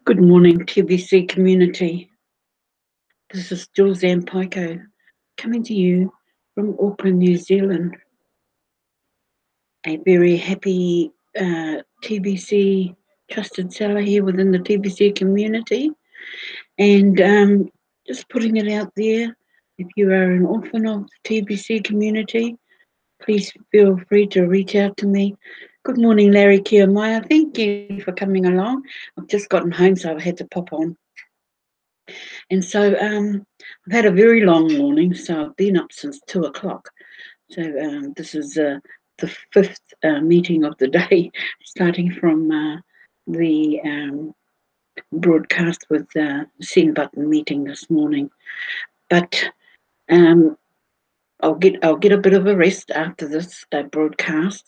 Good morning, TBC community. This is Julz and Paekau coming to you from Auckland, New Zealand. A very happy TBC trusted seller here within the TBC community, and just putting it out there. If you are an orphan of the TBC community, please feel free to reach out to me. Good morning, Larry Kiamaya. Thank you for coming along. I've just gotten home, so I had to pop on. And so I've had a very long morning, so I've been up since 2 o'clock. So this is the fifth meeting of the day, starting from the broadcast with the send button meeting this morning. But I'll get a bit of a rest after this broadcast.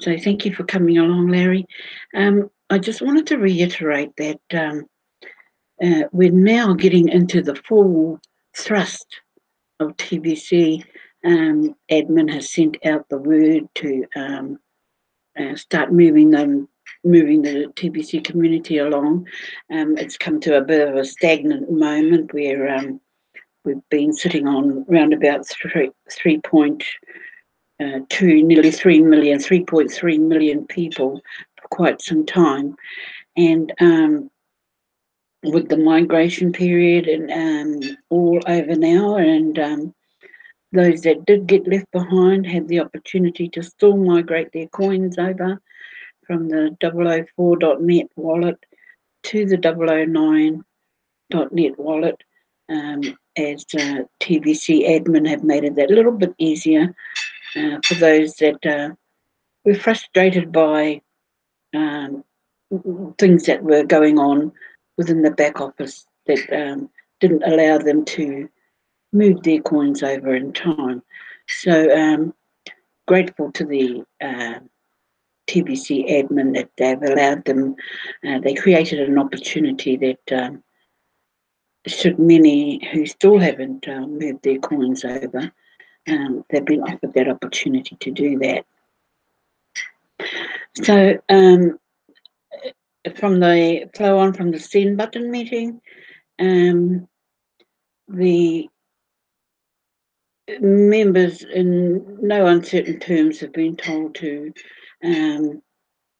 So thank you for coming along, Larry. I just wanted to reiterate that we're now getting into the full thrust of TBC. Admin has sent out the word to start moving the TBC community along. It's come to a bit of a stagnant moment where we've been sitting on around about 3.2, nearly 3 million, 3.3 million people for quite some time. And with the migration period and all over now, and those that did get left behind had the opportunity to still migrate their coins over from the 004.net wallet to the 009.net wallet, as TBC admin have made it that little bit easier for those that were frustrated by things that were going on within the back office that didn't allow them to move their coins over in time. So grateful to the TBC admin that they've allowed them. They created an opportunity that should many who still haven't moved their coins over, they've been offered that opportunity to do that. So from the flow on from the send button meeting, the members in no uncertain terms have been told to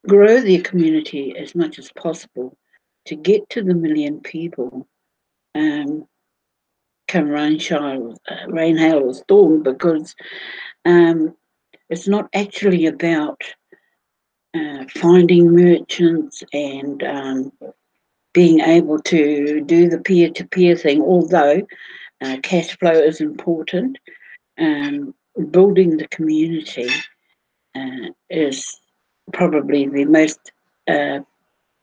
grow their community as much as possible to get to the 1 million people, come rain, hail or storm, because it's not actually about finding merchants and being able to do the peer-to-peer thing, although cash flow is important. Building the community is probably the most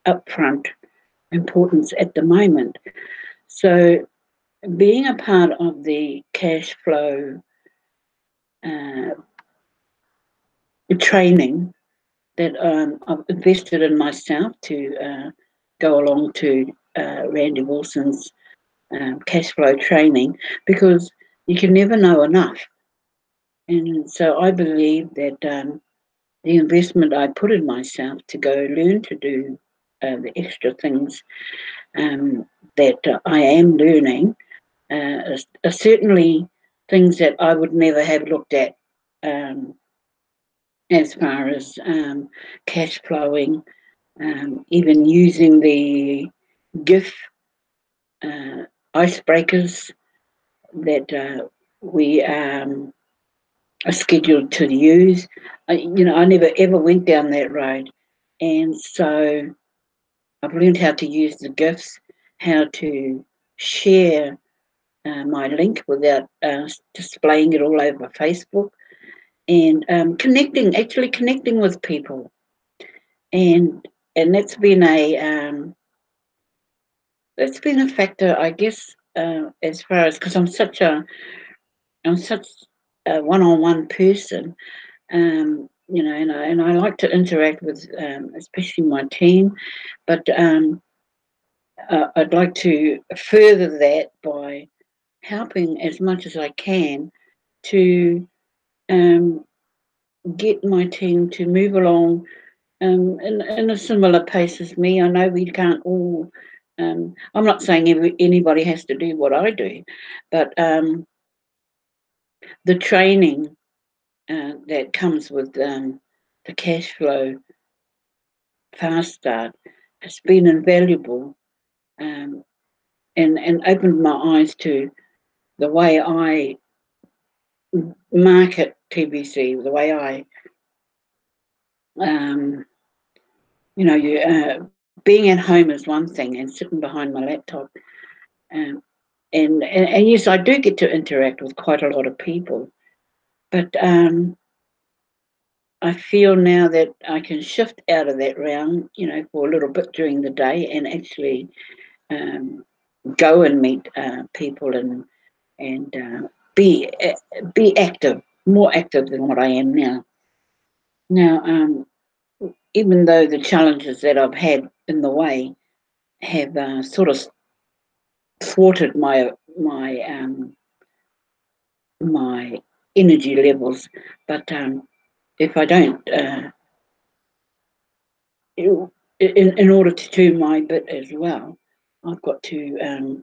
upfront importance at the moment. So being a part of the cash flow training that I've invested in myself to go along to Randy Wilson's cash flow training, because you can never know enough. And so I believe that the investment I put in myself to go learn to do the extra things that I am learning are certainly things that I would never have looked at as far as cash flowing, even using the GIF icebreakers that we are scheduled to use. I never ever went down that road, and so I've learned how to use the GIFs, how to share my link without displaying it all over Facebook, and connecting with people, and that's been a factor, I guess, as far as, because I'm such a one-on-one person, and I like to interact with especially my team, but I'd like to further that by helping as much as I can to get my team to move along in a similar pace as me. I know we can't all. I'm not saying anybody has to do what I do, but the training that comes with the cash flow fast start has been invaluable, um, and opened my eyes to the way I market TBC, the way I, being at home is one thing, and sitting behind my laptop. Um, and yes, I do get to interact with quite a lot of people, but I feel now that I can shift out of that realm, for a little bit during the day, and actually um, go and meet people, and be active, more active than what I am now. Now, even though the challenges that I've had in the way have sort of thwarted my energy levels, but if I don't, in order to do my bit as well, I've got to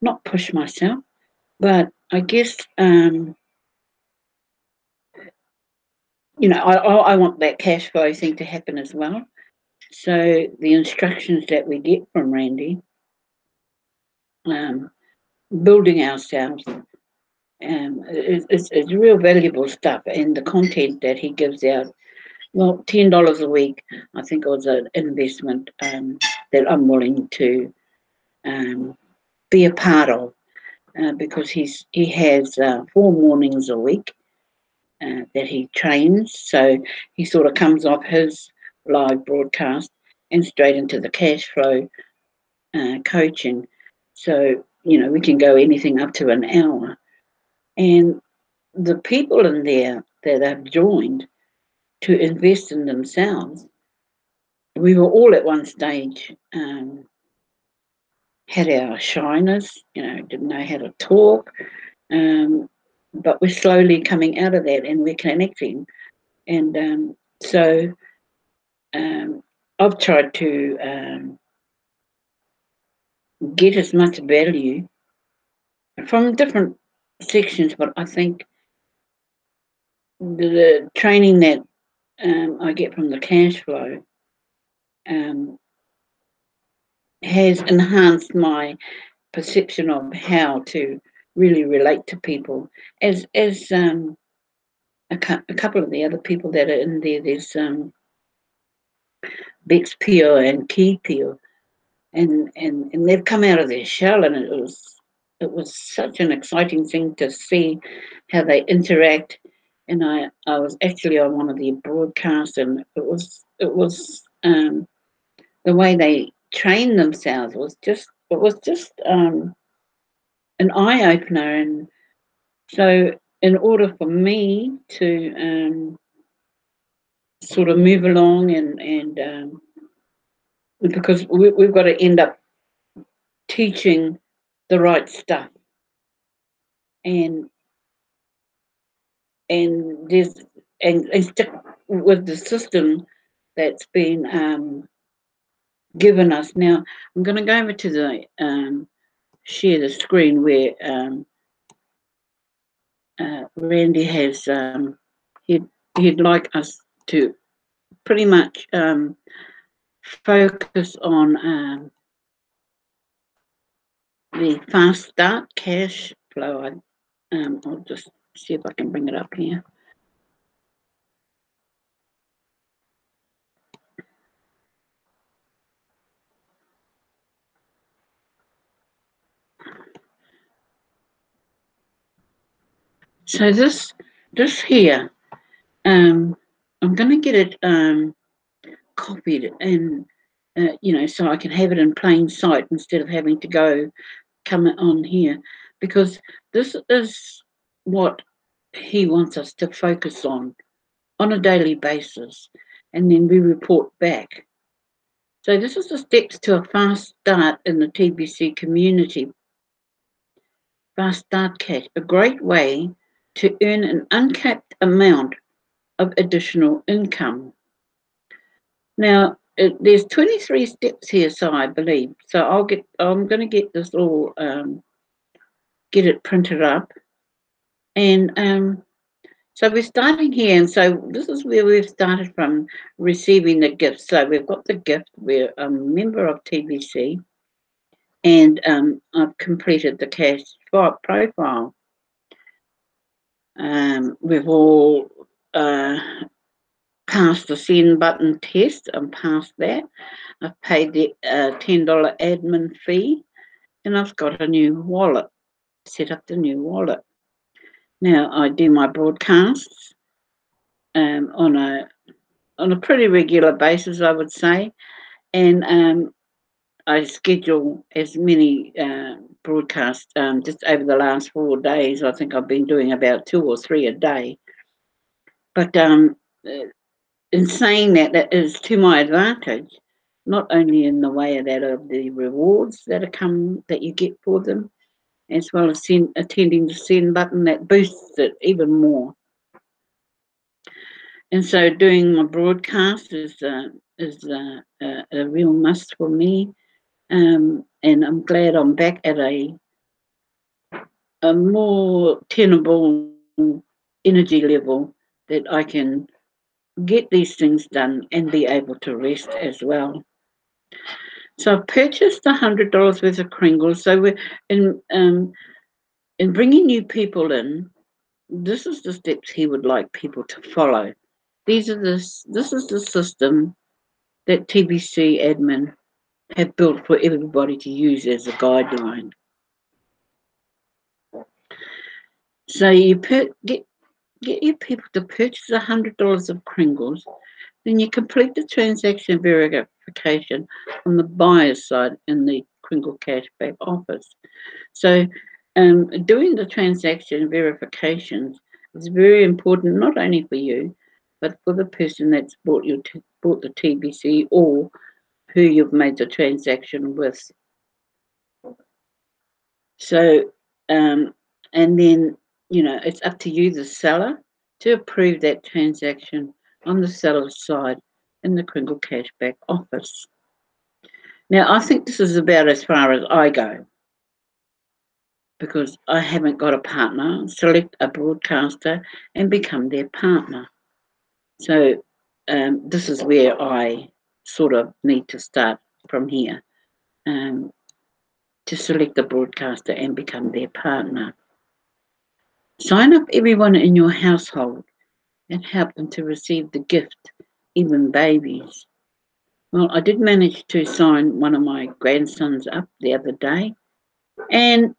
not push myself, but I guess I want that cash flow thing to happen as well. So the instructions that we get from Randy, um, building ourselves, is real valuable stuff, and the content that he gives out. Well, $10 a week, I think, was an investment that I'm willing to um, be a part of, because he has 4 mornings a week that he trains. So he sort of comes off his live broadcast and straight into the cash flow coaching. So we can go anything up to an hour, and the people in there that have joined to invest in themselves, we were all at one stage had our shyness, didn't know how to talk, um, but we're slowly coming out of that, and we're connecting. And so I've tried to get as much value from different sections, but I think the training that I get from the cash flow um, has enhanced my perception of how to really relate to people. As a couple of the other people that are in there, there's Bex Pio and Key Pio, and they've come out of their shell, and it was such an exciting thing to see how they interact. And I was actually on one of their broadcasts, and it was the way they trained themselves was just an eye opener. And so, in order for me to sort of move along, and because we've got to end up teaching the right stuff, and and there's and stick with the system that's been given us. Now I'm going to go over to the share the screen where Randy has he'd like us to pretty much focus on the fast start cash flow. I'll just see if I can bring it up here. So this here, I'm going to get it copied, and so I can have it in plain sight instead of having to come on here, because this is what he wants us to focus on a daily basis, and then we report back. So this is the steps to a fast start in the TBC community. Fast start cash, a great way to earn an uncapped amount of additional income. Now, there's 23 steps here, so I believe. So I'm going to get this all, get it printed up. And so we're starting here. And so this is where we've started from, receiving the gift. So we've got the gift. We're a member of TBC. And I've completed the cash profile. We've all passed the send button test. I'm past that. I've paid the $10 admin fee, and I've got a new wallet. Set up the new wallet. Now I do my broadcasts on a pretty regular basis, I would say, and I schedule as many broadcasts. Just over the last 4 days, I think I've been doing about 2 or 3 a day. But in saying that, that is to my advantage, not only in the way of the rewards that you get for them, as well as attending the send button, that boosts it even more. And so doing my broadcast is a real must for me, and I'm glad I'm back at a more tenable energy level that I can get these things done and be able to rest as well. So I've purchased $100 worth of Kringles. So we're in bringing new people in. This is the steps he would like people to follow. This is the system that TBC admin have built for everybody to use as a guideline. So you get your people to purchase $100 of Kringles, then you complete the transaction verification on the buyer's side in the Kringles Cash Back Office. So doing the transaction verifications is very important, not only for you, but for the person that's bought the TBC or who you've made the transaction with. So, and then, it's up to you, the seller, to approve that transaction on the seller's side in the Kringles Cash Back Office. Now, I think this is about as far as I go, because I haven't got a partner. Select a broadcaster and become their partner. So this is where I sort of need to start from here, to select a broadcaster and become their partner. Sign up everyone in your household and help them to receive the gift, even babies. Well, I did manage to sign one of my grandsons up the other day, and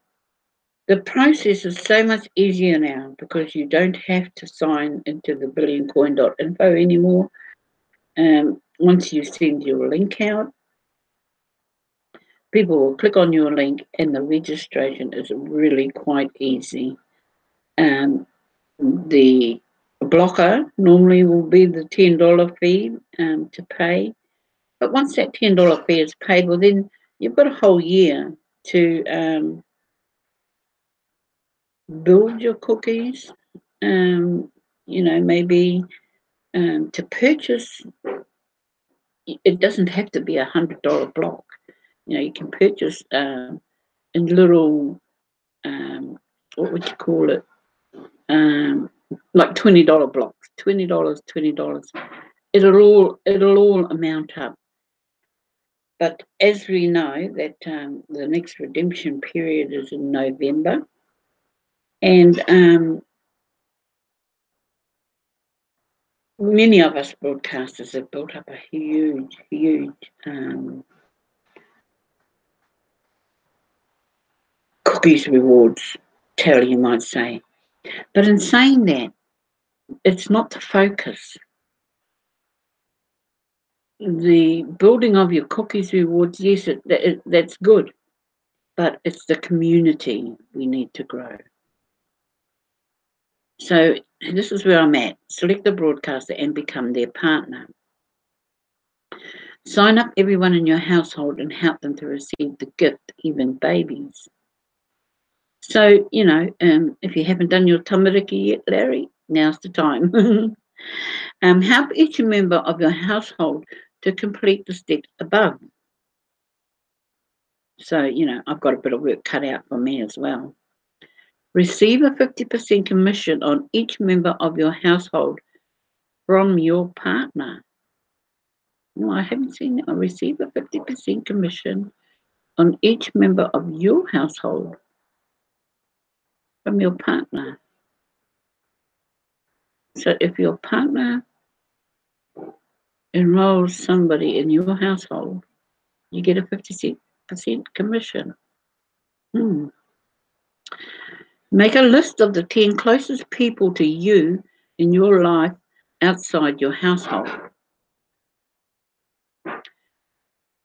the process is so much easier now because you don't have to sign into the billioncoin.info anymore. Once you send your link out, people will click on your link and the registration is really quite easy. The blocker normally will be the $10 fee to pay. But once that $10 fee is paid, well, then you've got a whole year to build your cookies, maybe to purchase. It doesn't have to be $100 block. You can purchase in little, what would you call it? Like $20 blocks, $20. It'll all amount up. But as we know that the next redemption period is in November, and many of us broadcasters have built up a huge cookies rewards tally, you might say. But in saying that, it's not the focus. The building of your cookies rewards, yes, that's good, but it's the community we need to grow. So this is where I'm at. Select the broadcaster and become their partner. Sign up everyone in your household and help them to receive the gift, even babies. So, if you haven't done your tamariki yet, Larry, now's the time. Help each member of your household to complete the steps above. So, I've got a bit of work cut out for me as well. Receive a 50% commission on each member of your household from your partner. No, I haven't seen that. I receive a 50% commission on each member of your household from your partner. So if your partner enrolls somebody in your household, you get a 50% commission. Make a list of the 10 closest people to you in your life outside your household.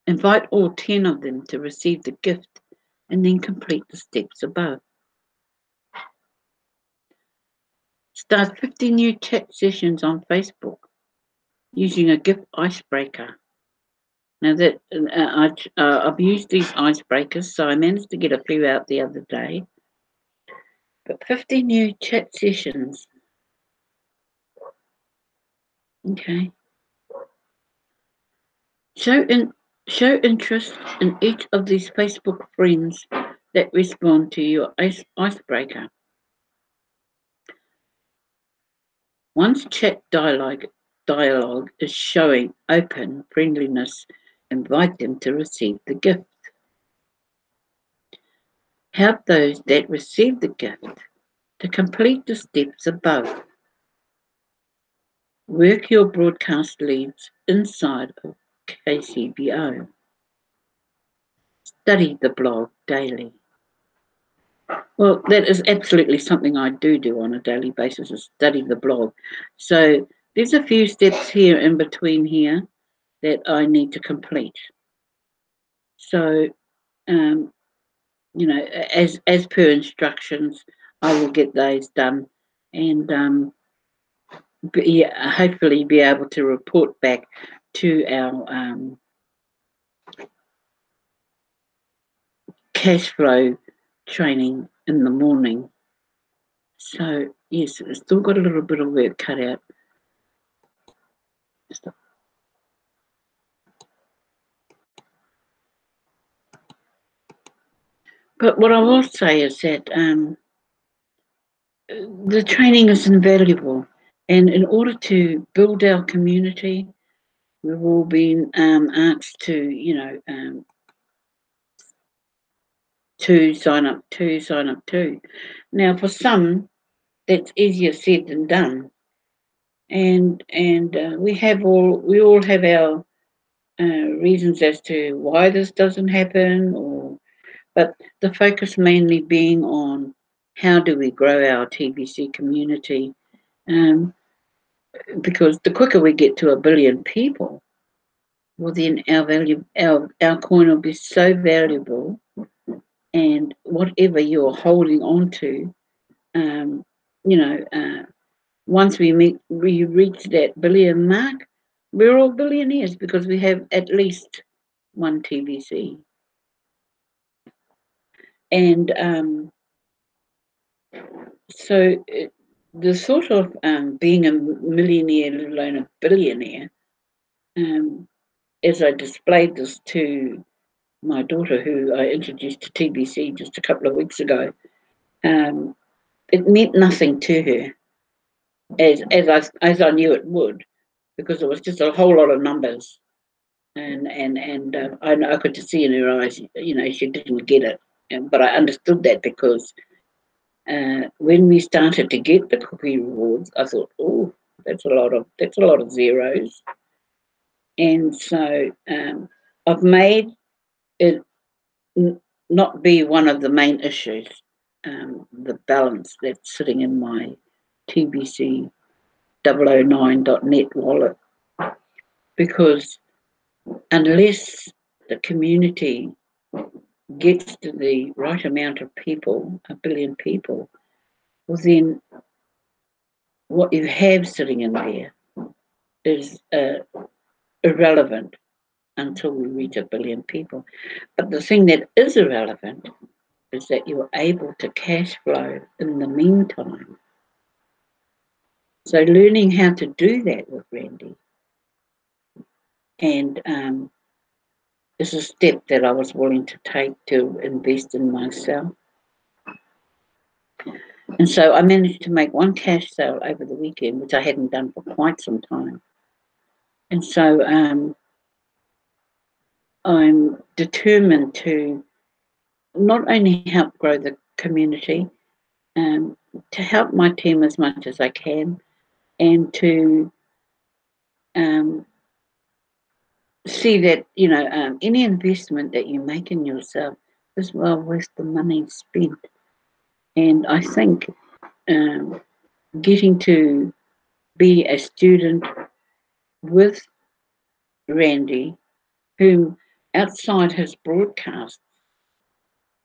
Invite all 10 of them to receive the gift and then complete the steps above. Start 50 new chat sessions on Facebook using a gift icebreaker. Now that I've used these icebreakers, so I managed to get a few out the other day. But 50 new chat sessions. Okay. Show interest in each of these Facebook friends that respond to your icebreaker. Once chat dialogue is showing open friendliness, invite them to receive the gift. Help those that receive the gift to complete the steps above. Work your broadcast leads inside of KCBO. Study the blog daily. Well, that is absolutely something I do on a daily basis, is study the blog. So there's a few steps here in between here that I need to complete. So, as per instructions, I will get those done and hopefully be able to report back to our cash flow training in the morning. So, yes, it's still got a little bit of work cut out. But what I will say is that the training is invaluable. And in order to build our community, we've all been asked to, to sign up to. Now, for some, that's easier said than done. And we all have our reasons as to why this doesn't happen, but the focus mainly being on how do we grow our TBC community, because the quicker we get to 1 billion people, well then our coin will be so valuable, and whatever you're holding on to, once we reach that billion mark, we're all billionaires because we have at least one TBC. And so the sort of being a millionaire, let alone a billionaire, as I displayed this to my daughter, who I introduced to TBC just a couple of weeks ago, it meant nothing to her, as I knew it would, because it was just a whole lot of numbers, and I could see in her eyes, she didn't get it, but I understood that because when we started to get the cookie rewards, I thought, oh, that's a lot of zeros, and so I've made it not be one of the main issues, the balance that's sitting in my TBC 009.net wallet, because unless the community gets to the right amount of people, 1 billion people, well then what you have sitting in there is irrelevant until we reach 1 billion people. But the thing that is irrelevant is that you're able to cash flow in the meantime. So learning how to do that with Randy and it's a step that I was willing to take to invest in myself. And so I managed to make one cash sale over the weekend, which I hadn't done for quite some time. And so I'm determined to not only help grow the community, to help my team as much as I can, and to see that, any investment that you make in yourself is well worth the money spent. And I think getting to be a student with Randy, whom outside his broadcast,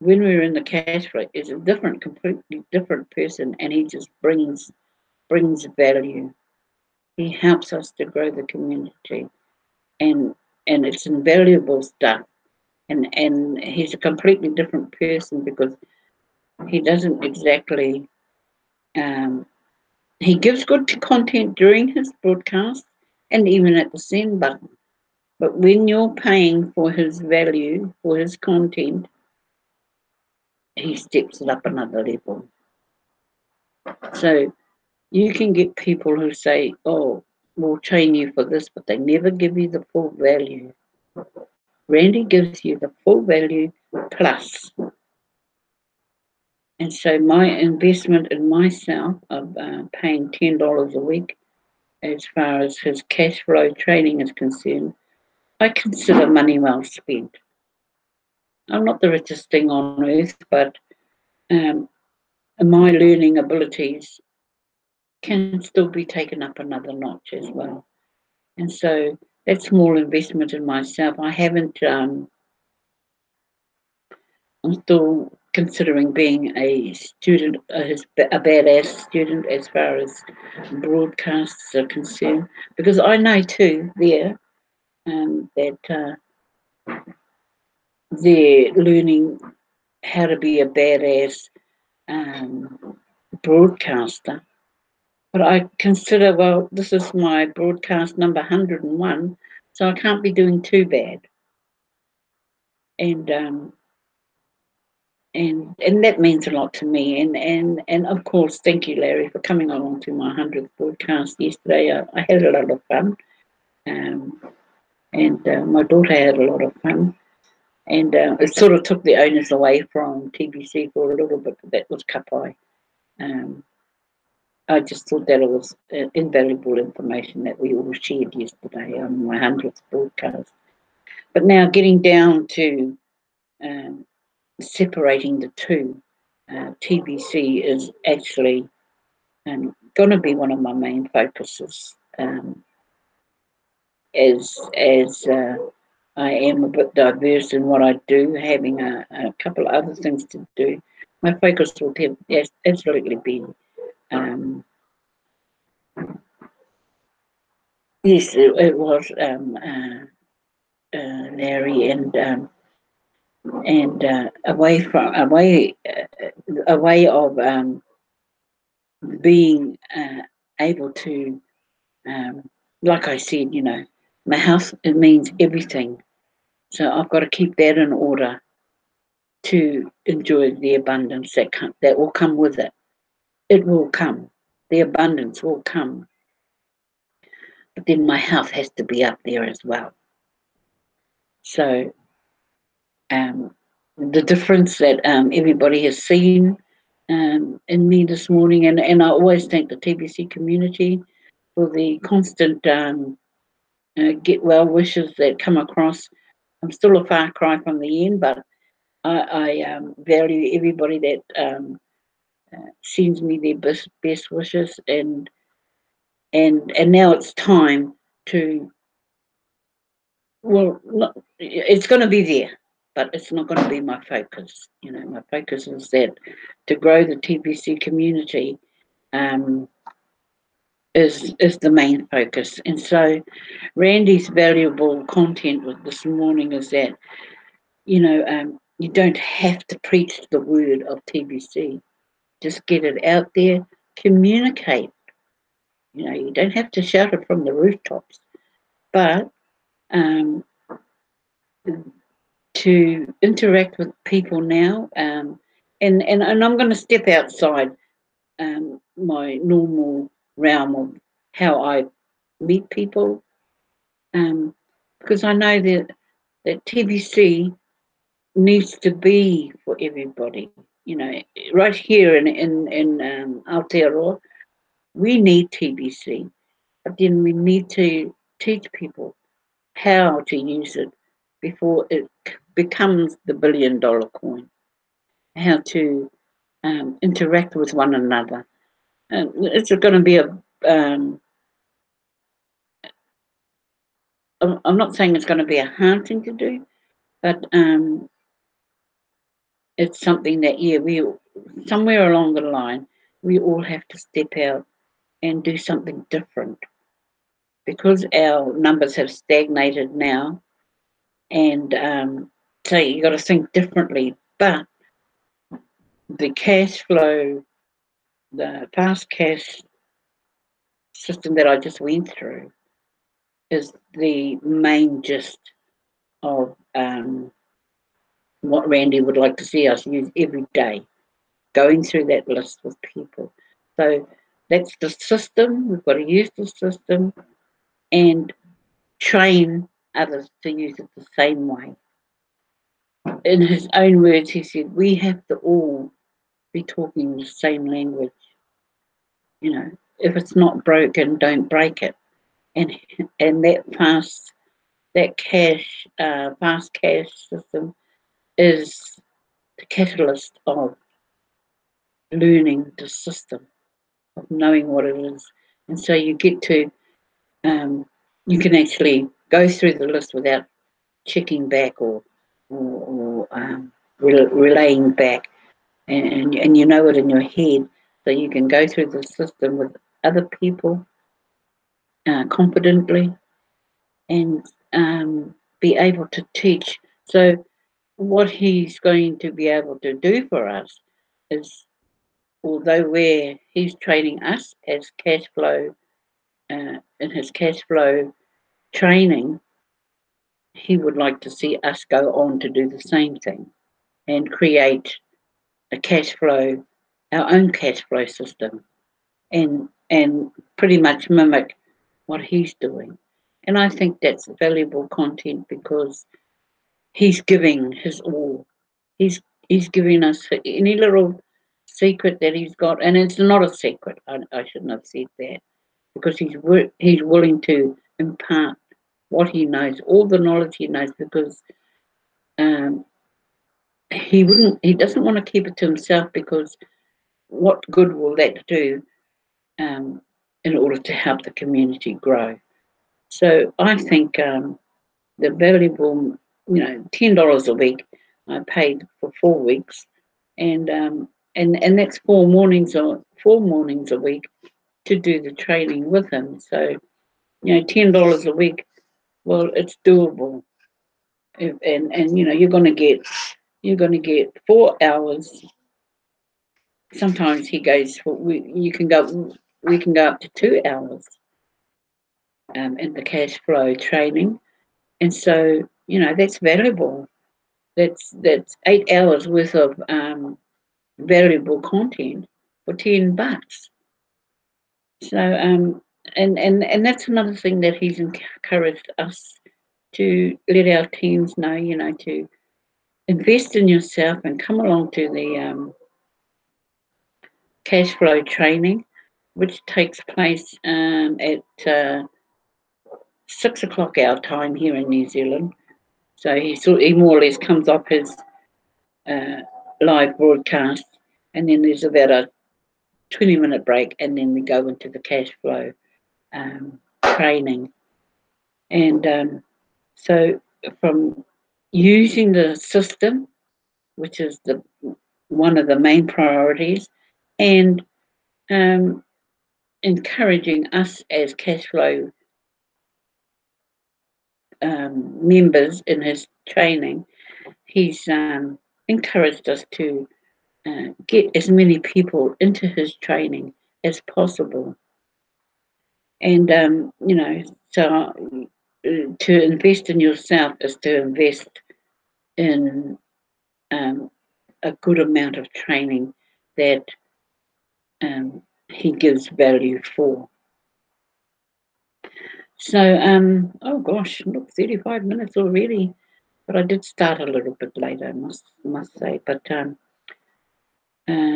when we were in the cash flow, is a completely different person, and he just brings value. He helps us to grow the community, and it's invaluable stuff. And he's a completely different person because he doesn't exactly. He gives good content during his broadcast and even at the send button. But when you're paying for his value, for his content, he steps it up another level. So you can get people who say, oh, we'll train you for this, but they never give you the full value. Randy gives you the full value plus. And so my investment in myself of paying $10 a week, as far as his cash flow training is concerned, I consider money well spent. I'm not the richest thing on earth, but my learning abilities can still be taken up another notch as well. And so that small investment in myself, I haven't, I'm still considering being a student, a badass student as far as broadcasts are concerned, because I know too there that they're learning how to be a badass broadcaster. But I consider, well, this is my broadcast number 101, so I can't be doing too bad. And that means a lot to me. And of course, thank you, Larry, for coming along to my 100th broadcast yesterday. I had a lot of fun, and my daughter had a lot of fun. And it sort of took the onus away from TBC for a little bit. That was Kapai. I just thought that it was invaluable information that we all shared yesterday on my 100th broadcast. But now getting down to separating the two, TBC is actually going to be one of my main focuses. As I am a bit diverse in what I do, having a couple of other things to do, my focus will absolutely be yes, it was Larry, and a way of being able to, like I said, my house, it means everything. So I've got to keep that in order to enjoy the abundance that will come with it. It will come. The abundance will come. But then my health has to be up there as well. So the difference that everybody has seen in me this morning, and I always thank the TBC community for the constant get well wishes that come across. I'm still a far cry from the end, but I value everybody that sends me their best wishes, and now it's time to, well, it's going to be there, but it's not going to be my focus. My focus is that to grow the TBC community is the main focus. And so Randy's valuable content with this morning is that, you don't have to preach the word of TBC. Just get it out there, communicate. You don't have to shout it from the rooftops, but to interact with people now, and I'm going to step outside my normal realm of how I meet people, because I know that TBC needs to be for everybody. You know, right here in Aotearoa, we need TBC, but then we need to teach people how to use it before it becomes the $1 billion coin. How to interact with one another. It's going to be a. I'm not saying it's going to be a hard thing to do, but it's something that we somewhere along the line we all have to step out and do something different, because our numbers have stagnated now, and so you got to think differently. But the cash flow, the fast cash system that I just went through, is the main gist of what Randy would like to see us use every day, going through that list with people. So that's the system. We've got to use the system and train others to use it the same way. In his own words, he said, we have to all be talking the same language. You know, if it's not broken, don't break it. And that fast cash system is the catalyst of learning the system, of knowing what it is. And so you get to, you can actually go through the list without checking back or relaying back, and you know it in your head, so you can go through the system with other people confidently, and be able to teach. So what he's going to be able to do for us is, although he's training us as cash flow, in his cash flow training, he would like to see us go on to do the same thing and create a cash flow, our own cash flow system, and pretty much mimic what he's doing. And I think that's valuable content, because he's giving his all. He's giving us any little secret that he's got, and it's not a secret. I shouldn't have said that, because he's willing to impart what he knows, all the knowledge he knows, because um, he doesn't want to keep it to himself, because what good will that do in order to help the community grow? So I think the valuable, $10 a week, I paid for 4 weeks, and that's 4 mornings a week to do the training with him. So $10 a week, well, it's doable. And you're going to get 4 hours. Sometimes he goes for we can go up to 2 hours in the cash flow training, and so that's valuable. That's 8 hours worth of valuable content for $10. So and that's another thing that he's encouraged us to let our teams know. To invest in yourself and come along to the cash flow training, which takes place at 6 o'clock our time here in New Zealand. So he more or less comes off his live broadcast, and then there's about a 20-minute break, and then we go into the cash flow training. And so from using the system, which is one of the main priorities, and encouraging us as cash flow members in his training, he's encouraged us to get as many people into his training as possible. And so to invest in yourself is to invest in a good amount of training that he gives value for. So, oh gosh, look, 35 minutes already, but I did start a little bit later, I must say. But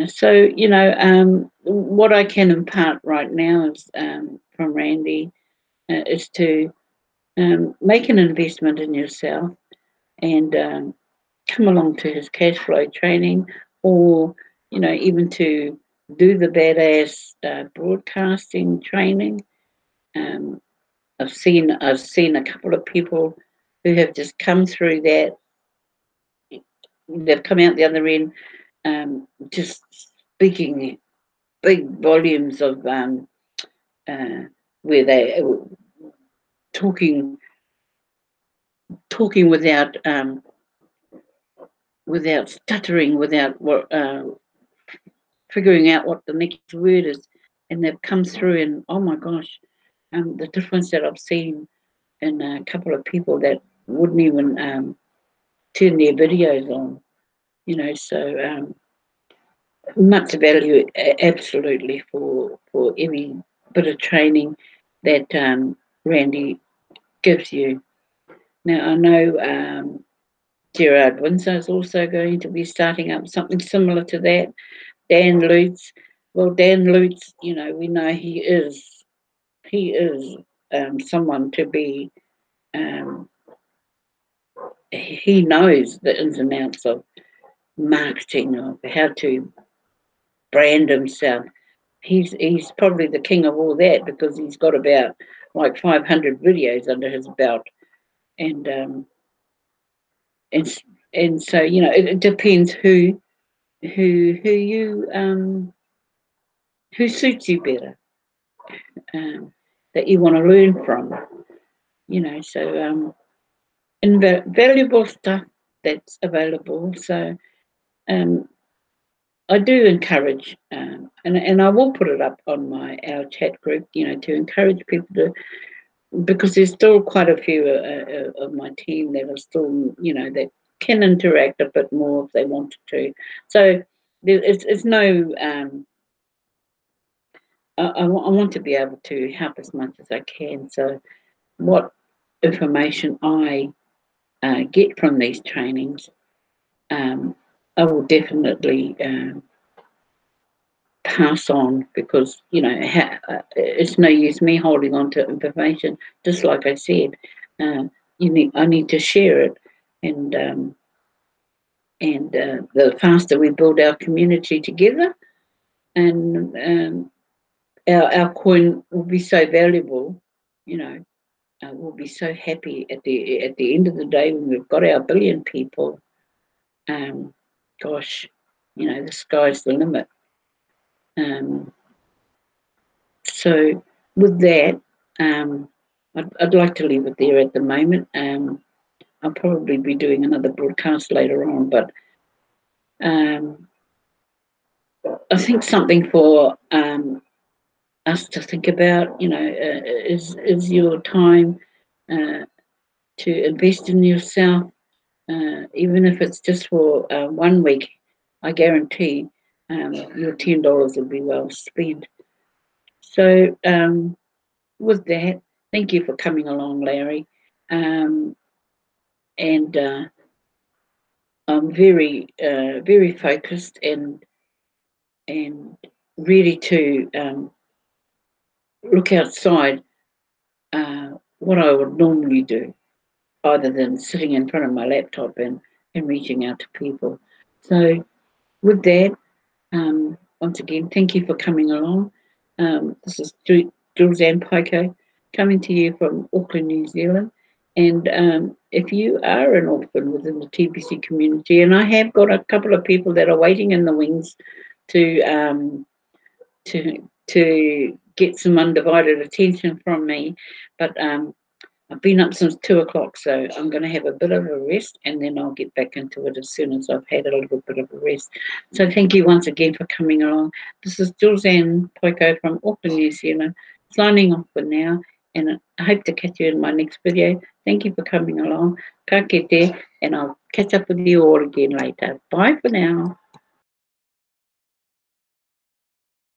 so, you know, what I can impart right now is from Randy is to make an investment in yourself and come along to his cash flow training, or, you know, even to do the badass broadcasting training. I've seen a couple of people who have just come through that. They've come out the other end, just speaking big volumes of where they talking without without stuttering, without figuring out what the next word is, and they've come through. And oh my gosh, the difference that I've seen in a couple of people that wouldn't even turn their videos on, you know. So much value, absolutely, for any bit of training that Randy gives you. Now I know Gerard Windsor is also going to be starting up something similar to that. Dan Lutz, well, Dan Lutz, you know, we know he is someone to be. He knows the ins and outs of marketing, of how to brand himself. He's probably the king of all that, because he's got about like 500 videos under his belt, and and and so, you know, it depends who you who suits you better, that you want to learn from, you know. So invaluable stuff that's available. So I do encourage, and I will put it up on our chat group, you know, to encourage people to, because there's still quite a few of my team that are still, you know, that can interact a bit more if they wanted to. So it's no, I want to be able to help as much as I can. So what information I get from these trainings, I will definitely pass on, because, you know, it's no use me holding on to information. Just like I said, I need to share it, and the faster we build our community together, and our coin will be so valuable, you know. We'll be so happy at the end of the day when we've got our billion people. Gosh, you know, the sky's the limit. So with that, I'd like to leave it there at the moment. I'll probably be doing another broadcast later on, but I think something for us to think about, you know, is your time to invest in yourself, even if it's just for 1 week. I guarantee your $10 will be well spent. So with that, thank you for coming along, Larry. And I'm very focused and ready to look outside what I would normally do, other than sitting in front of my laptop and reaching out to people. So with that, once again, thank you for coming along. This is Julz and Paekau coming to you from Auckland, New Zealand. And if you are an orphan within the TBC community, and I have got a couple of people that are waiting in the wings to get some undivided attention from me, but I've been up since 2 o'clock, so I'm going to have a bit of a rest, and then I'll get back into it as soon as I've had a little bit of a rest. So thank you once again for coming along. This is Julz and Paekau from Auckland, New Zealand, signing off for now. and I hope to catch you in my next video. Thank you for coming along. Ka kite, and I'll catch up with you all again later. Bye for now.